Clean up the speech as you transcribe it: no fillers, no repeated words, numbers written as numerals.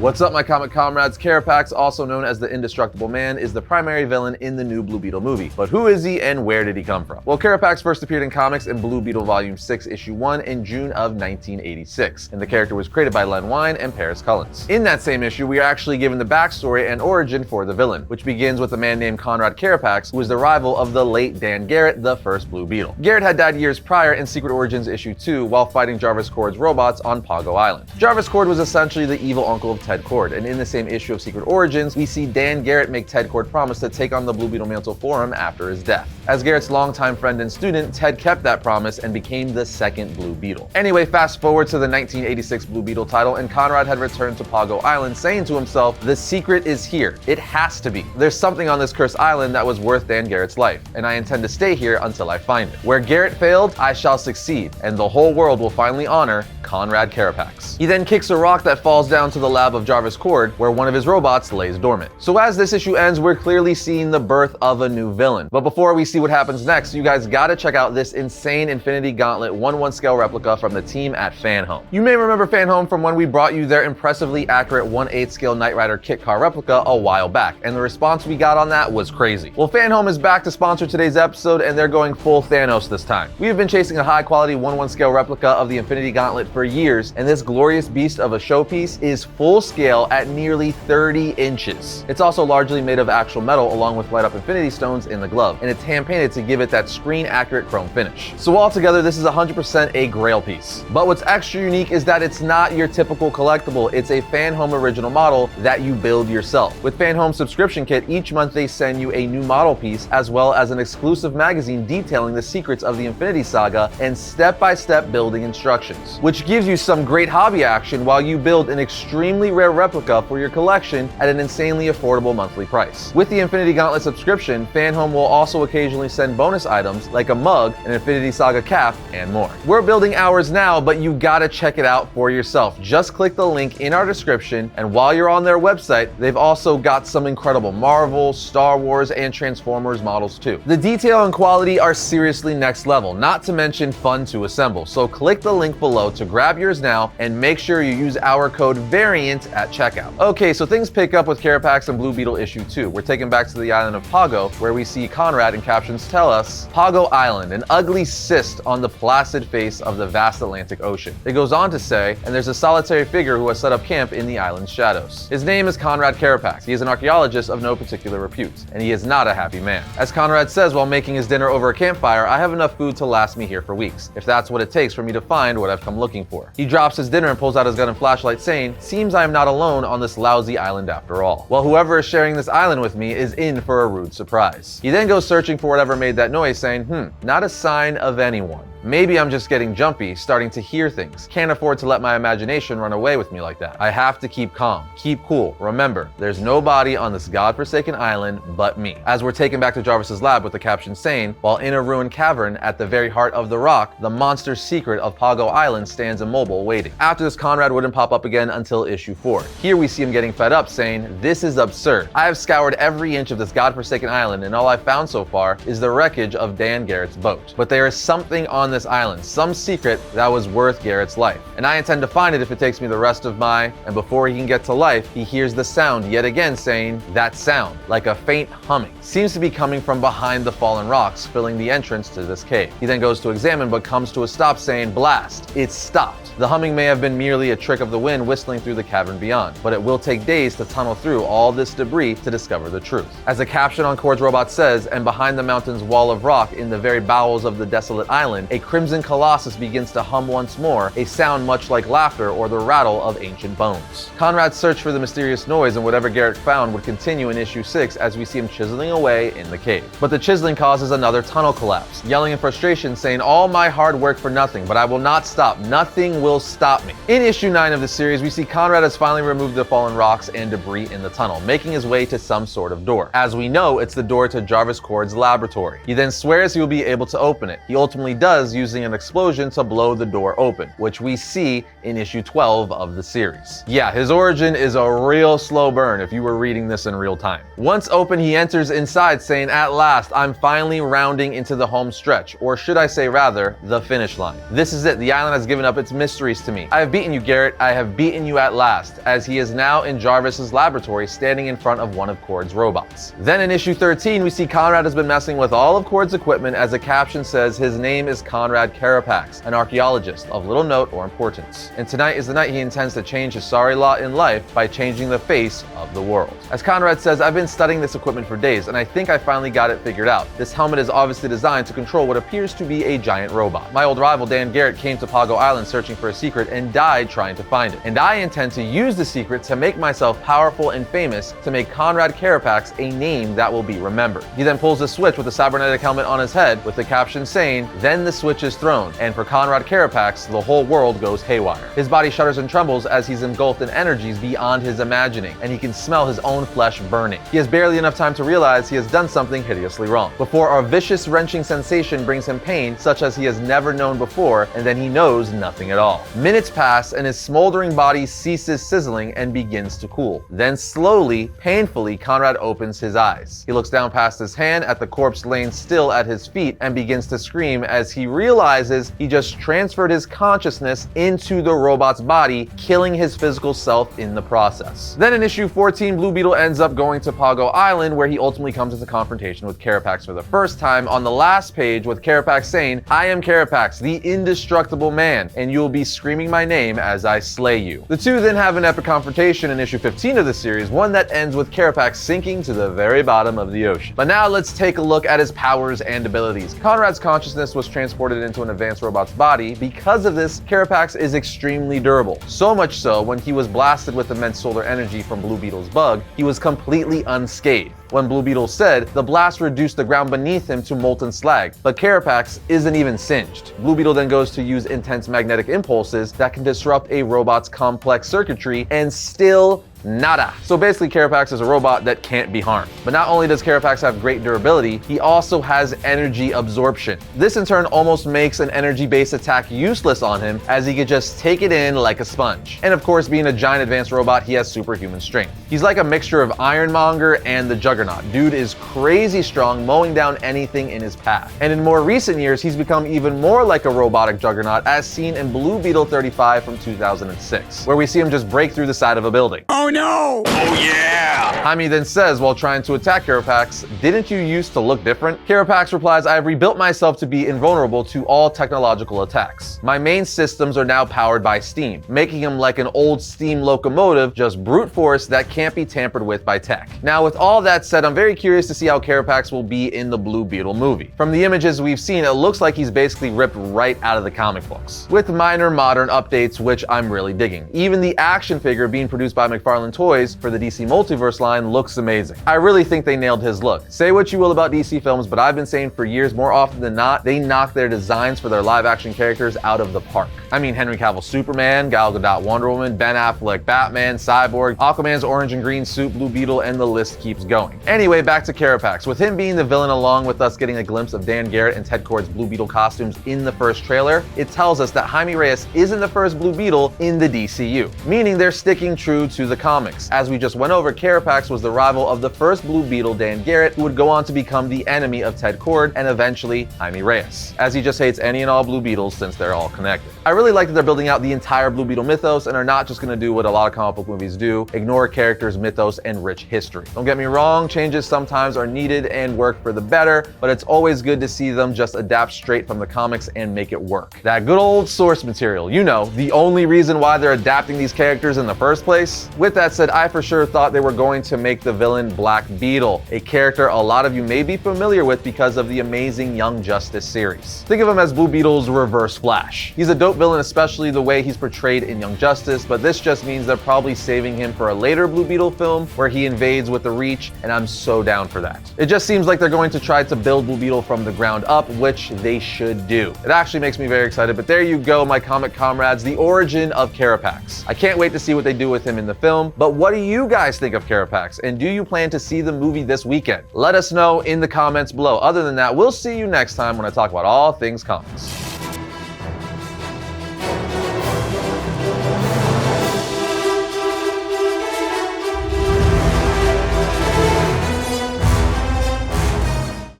What's up, my comic comrades? Carapax, also known as the Indestructible Man, is the primary villain in the new Blue Beetle movie. But who is he and where did he come from? Well, Carapax first appeared in comics in Blue Beetle Volume 6, Issue 1 in June of 1986, and the character was created by Len Wein and Paris Cullins. In that same issue, we are actually given the backstory and origin for the villain, which begins with a man named Conrad Carapax, who was the rival of the late Dan Garrett, the first Blue Beetle. Garrett had died years prior in Secret Origins Issue 2 while fighting Jarvis Cord's robots on Pago Island. Jarvis Cord was essentially the evil uncle of Ted Cord, and in the same issue of Secret Origins, we see Dan Garrett make Ted Cord promise to take on the Blue Beetle mantle for him after his death. As Garrett's longtime friend and student, Ted kept that promise and became the second Blue Beetle. Anyway, fast forward to the 1986 Blue Beetle title, and Conrad had returned to Pago Island, saying to himself, "The secret is here. It has to be. There's something on this cursed island that was worth Dan Garrett's life, and I intend to stay here until I find it. Where Garrett failed, I shall succeed, and the whole world will finally honor Conrad Carapax." He then kicks a rock that falls down to the lab of Jarvis Cord, where one of his robots lays dormant. So as this issue ends, we're clearly seeing the birth of a new villain. But before we see what happens next, you guys gotta check out this insane Infinity Gauntlet 1/1 scale replica from the team at Fan Home. You may remember Fan Home from when we brought you their impressively accurate 1/8 scale Knight Rider kit car replica a while back, and the response we got on that was crazy. Well, Fan Home is back to sponsor today's episode, and they're going full Thanos this time. We have been chasing a high quality 1/1 scale replica of the Infinity Gauntlet for years, and this glorious beast of a showpiece is full scale at nearly 30 inches. It's also largely made of actual metal along with light up Infinity Stones in the glove, and it's hand painted to give it that screen accurate chrome finish. So altogether, this is 100% a grail piece. But what's extra unique is that it's not your typical collectible, it's a Fan Home original model that you build yourself. With Fan Home subscription kit, each month they send you a new model piece as well as an exclusive magazine detailing the secrets of the Infinity Saga and step-by-step building instructions, which gives you some great hobby action while you build an extremely rare replica for your collection at an insanely affordable monthly price. With the Infinity Gauntlet subscription, Fan Home will also occasionally send bonus items like a mug, an Infinity Saga cap, and more. We're building ours now, but you gotta check it out for yourself. Just click the link in our description, and while you're on their website, they've also got some incredible Marvel, Star Wars, and Transformers models too. The detail and quality are seriously next level, not to mention fun to assemble. So click the link below to grab yours now, and make sure you use our code VARIANT at checkout. Okay, so things pick up with Carapax and Blue Beetle issue 2. We're taken back to the island of Pago, where we see Conrad, and captions tell us, "Pago Island, an ugly cyst on the placid face of the vast Atlantic Ocean." It goes on to say, and there's a solitary figure who has set up camp in the island's shadows. His name is Conrad Carapax. He is an archaeologist of no particular repute, and he is not a happy man. As Conrad says while making his dinner over a campfire, "I have enough food to last me here for weeks, if that's what it takes for me to find what I've come looking for." He drops his dinner and pulls out his gun and flashlight, saying, "Seems I am not alone on this lousy island after all. Well, whoever is sharing this island with me is in for a rude surprise." He then goes searching for whatever made that noise, saying, not a sign of anyone. Maybe I'm just getting jumpy, starting to hear things. Can't afford to let my imagination run away with me like that. I have to keep calm, keep cool. Remember, there's nobody on this godforsaken island but me." As we're taken back to Jarvis's lab with the caption saying, "While in a ruined cavern at the very heart of the rock, the monster secret of Pago Island stands immobile waiting." After this, Conrad wouldn't pop up again until issue 4. Here we see him getting fed up, saying, "This is absurd. I have scoured every inch of this godforsaken island, and all I've found so far is the wreckage of Dan Garrett's boat. But there is something on this island, some secret that was worth Garrett's life, and I intend to find it if it takes me the rest of my..." And before he can get to life, he hears the sound yet again, saying, "That sound, like a faint humming, seems to be coming from behind the fallen rocks, filling the entrance to this cave." He then goes to examine, but comes to a stop, saying, "Blast, it's stopped." The humming may have been merely a trick of the wind whistling through the cavern beyond, but it will take days to tunnel through all this debris to discover the truth. As the caption on Cord's robot says, "And behind the mountain's wall of rock, in the very bowels of the desolate island, a crimson colossus begins to hum once more, a sound much like laughter or the rattle of ancient bones." Conrad's search for the mysterious noise and whatever Garrett found would continue in issue 6 as we see him chiseling away in the cave. But the chiseling causes another tunnel collapse, yelling in frustration, saying, "All my hard work for nothing, but I will not stop. Nothing will stop me." In issue 9 of the series, we see Conrad has finally removed the fallen rocks and debris in the tunnel, making his way to some sort of door. As we know, it's the door to Jarvis Cord's laboratory. He then swears he will be able to open it. He ultimately does, cause using an explosion to blow the door open, which we see in issue 12 of the series. Yeah, his origin is a real slow burn if you were reading this in real time. Once open, he enters inside saying, "At last, I'm finally rounding into the home stretch," or should I say rather, the finish line. This is it, the island has given up its mysteries to me. I have beaten you, Garrett, I have beaten you at last, as he is now in Jarvis's laboratory standing in front of one of Cord's robots. Then in issue 13, we see Conrad has been messing with all of Cord's equipment as a caption says his name is Conrad Carapax, an archaeologist of little note or importance. And tonight is the night he intends to change his sorry lot in life by changing the face of the world. As Conrad says, I've been studying this equipment for days, and I think I finally got it figured out. This helmet is obviously designed to control what appears to be a giant robot. My old rival Dan Garrett came to Pago Island searching for a secret and died trying to find it. And I intend to use the secret to make myself powerful and famous to make Conrad Carapax a name that will be remembered. He then pulls the switch with the cybernetic helmet on his head with the caption saying, "Then the switch is thrown, and for Conrad Carapax, the whole world goes haywire." His body shudders and trembles as he's engulfed in energies beyond his imagining, and he can smell his own flesh burning. He has barely enough time to realize he has done something hideously wrong, before a vicious wrenching sensation brings him pain such as he has never known before, and then he knows nothing at all. Minutes pass and his smoldering body ceases sizzling and begins to cool. Then slowly, painfully, Conrad opens his eyes. He looks down past his hand at the corpse laying still at his feet and begins to scream as he realizes he just transferred his consciousness into the robot's body, killing his physical self in the process. Then in issue 14, Blue Beetle ends up going to Pago Island, where he ultimately comes into confrontation with Carapax for the first time on the last page, with Carapax saying, "I am Carapax, the Indestructible Man, and you will be screaming my name as I slay you." The two then have an epic confrontation in issue 15 of the series, one that ends with Carapax sinking to the very bottom of the ocean. But now let's take a look at his powers and abilities. Conrad's consciousness was transported into an advanced robot's body. Because of this, Carapax is extremely durable. So much so, when he was blasted with immense solar energy from Blue Beetle's bug, he was completely unscathed. When Blue Beetle said, the blast reduced the ground beneath him to molten slag, but Carapax isn't even singed. Blue Beetle then goes to use intense magnetic impulses that can disrupt a robot's complex circuitry, and still nada. So basically, Carapax is a robot that can't be harmed. But not only does Carapax have great durability, he also has energy absorption. This in turn almost makes an energy-based attack useless on him, as he could just take it in like a sponge. And of course, being a giant advanced robot, he has superhuman strength. He's like a mixture of Ironmonger and the Juggernaut. Dude is crazy strong, mowing down anything in his path. And in more recent years, he's become even more like a robotic Juggernaut, as seen in Blue Beetle 35 from 2006, where we see him just break through the side of a building. Oh no! Oh yeah! Jaime then says while trying to attack Carapax, "Didn't you used to look different?" Carapax replies, "I have rebuilt myself to be invulnerable to all technological attacks. My main systems are now powered by steam, making him like an old steam locomotive, just brute force that can't be tampered with by tech." Now, with all that said, I'm very curious to see how Carapax will be in the Blue Beetle movie. From the images we've seen, it looks like he's basically ripped right out of the comic books, with minor modern updates, which I'm really digging. Even the action figure being produced by McFarlane Toys for the DC Multiverse line looks amazing. I really think they nailed his look. Say what you will about DC films, but I've been saying for years, more often than not, they knock their designs for their live action characters out of the park. I mean, Henry Cavill Superman, Gal Gadot Wonder Woman, Ben Affleck Batman, Cyborg, Aquaman's orange and green suit, Blue Beetle, and the list keeps going. Anyway, back to Carapax. With him being the villain, along with us getting a glimpse of Dan Garrett and Ted Kord's Blue Beetle costumes in the first trailer, it tells us that Jaime Reyes isn't the first Blue Beetle in the DCU, meaning they're sticking true to the comics. As we just went over, Carapax was the rival of the first Blue Beetle, Dan Garrett, who would go on to become the enemy of Ted Kord and eventually Jaime Reyes, as he just hates any and all Blue Beetles since they're all connected. I really like that they're building out the entire Blue Beetle mythos and are not just going to do what a lot of comic book movies do, ignore characters, mythos, and rich history. Don't get me wrong, changes sometimes are needed and work for the better, but it's always good to see them just adapt straight from the comics and make it work. That good old source material, you know, the only reason why they're adapting these characters in the first place. With that said, I for sure thought they were going to make the villain Black Beetle, a character a lot of you may be familiar with because of the amazing Young Justice series. Think of him as Blue Beetle's Reverse Flash. He's a dope villain, especially the way he's portrayed in Young Justice, but this just means they're probably saving him for a later Blue Beetle film where he invades with the Reach, and I'm so down for that. It just seems like they're going to try to build Blue Beetle from the ground up, which they should do. It actually makes me very excited, but there you go, my comic comrades, the origin of Carapax. I can't wait to see what they do with him in the film, but what do you guys think of Carapax, and do you plan to see the movie this weekend? Let us know in the comments below. Other than that, we'll see you next time when I talk about all things comics.